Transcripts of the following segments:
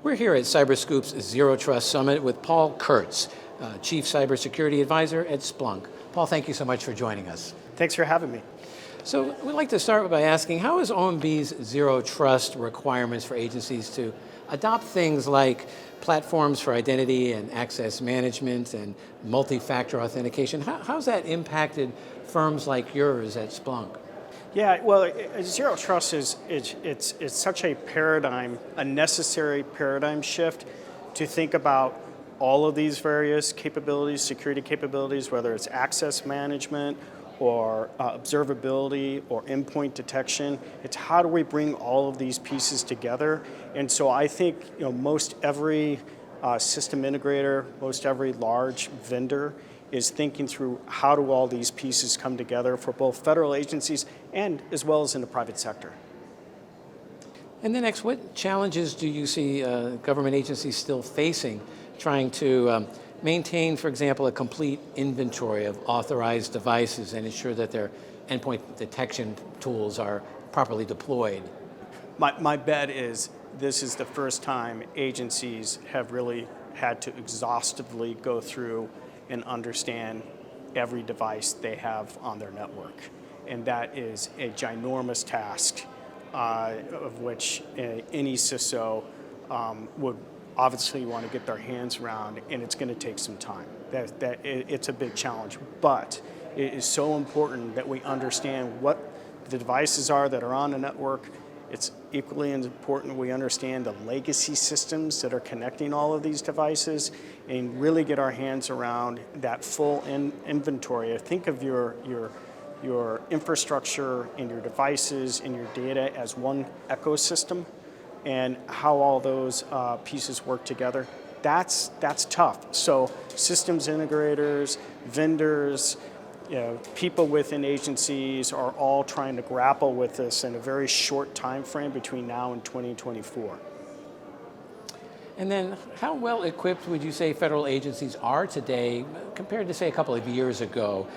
We're here at CyberScoop's Zero Trust Summit with Paul Kurtz, Chief Cybersecurity Advisor at Splunk. Paul, thank you so much for joining us. Thanks for having me. So we'd like to start by asking, how is OMB's Zero Trust requirements for agencies to adopt things like platforms for identity and access management and multi-factor authentication? How's that impacted firms like yours at Splunk? Yeah, well, Zero Trust it's such a paradigm, a necessary paradigm shift to think about all of these various capabilities, security capabilities, whether it's access management or observability or endpoint detection. It's how do we bring all of these pieces together? And so I think most every system integrator, most every large vendor is thinking through how do all these pieces come together for both federal agencies and as well as in the private sector. And then next, what challenges do you see government agencies still facing trying to maintain, for example, a complete inventory of authorized devices and ensure that their endpoint detection tools are properly deployed? My bet is this is the first time agencies have really had to exhaustively go through and understand every device they have on their network. And that is a ginormous task of which any CISO would obviously want to get their hands around, and it's going to take some time. It's a big challenge, but it is so important that we understand what the devices are that are on the network. It's equally as important we understand the legacy systems that are connecting all of these devices and really get our hands around that full inventory. Think of your infrastructure and your devices and your data as one ecosystem and how all those pieces work together. That's tough. So systems integrators, vendors, people within agencies are all trying to grapple with this in a very short time frame between now and 2024. And then how well equipped would you say federal agencies are today compared to, say, a couple of years ago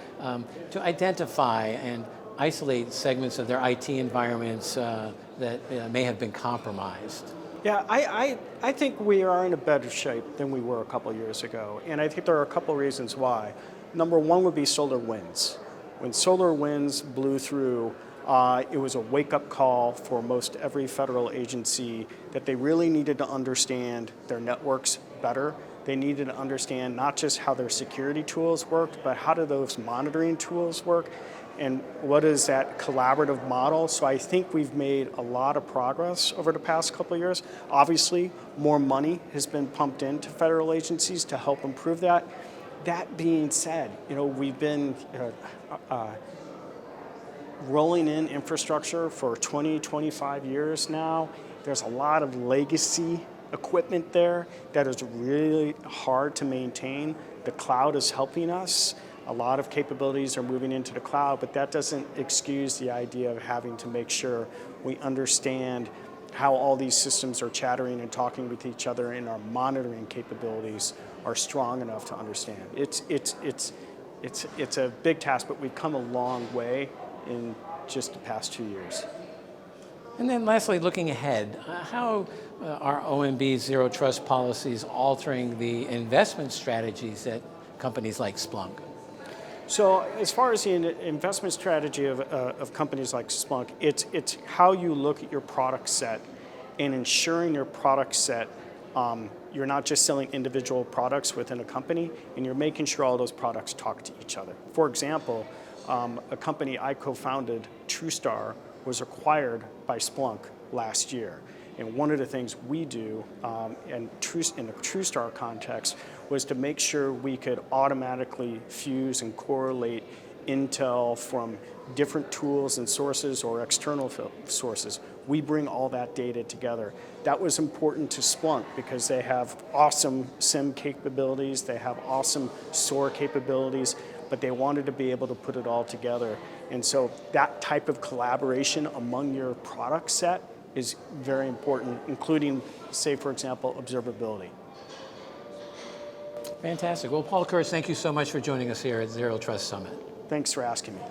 to identify and isolate segments of their IT environments that may have been compromised? Yeah, I think we are in a better shape than we were a couple of years ago, and I think there are a couple of reasons why. Number one would be SolarWinds. When SolarWinds blew through, it was a wake-up call for most every federal agency that they really needed to understand their networks better. They needed to understand not just how their security tools worked, but how do those monitoring tools work, and what is that collaborative model. So I think we've made a lot of progress over the past couple of years. Obviously, more money has been pumped into federal agencies to help improve that. That being said, we've been rolling in infrastructure for 20, 25 years now. There's a lot of legacy equipment there that is really hard to maintain. The cloud is helping us. A lot of capabilities are moving into the cloud, but that doesn't excuse the idea of having to make sure we understand how all these systems are chattering and talking with each other, and our monitoring capabilities are strong enough to understand. It's a big task, but we've come a long way in just the past 2 years. And then lastly, looking ahead, how are OMB's Zero Trust policies altering the investment strategies at companies like Splunk? So as far as the investment strategy of companies like Splunk, it's how you look at your product set and ensuring your product set, you're not just selling individual products within a company, and you're making sure all those products talk to each other. For example, a company I co-founded, TrueStar, was acquired by Splunk last year. And one of the things we do in the TrueStar context was to make sure we could automatically fuse and correlate intel from different tools and sources or external sources. We bring all that data together. That was important to Splunk because they have awesome SIEM capabilities, they have awesome SOAR capabilities, but they wanted to be able to put it all together. And so that type of collaboration among your product set is very important, including, say, for example, observability. Fantastic. Well, Paul Kurtz, thank you so much for joining us here at Zero Trust Summit. Thanks for asking me.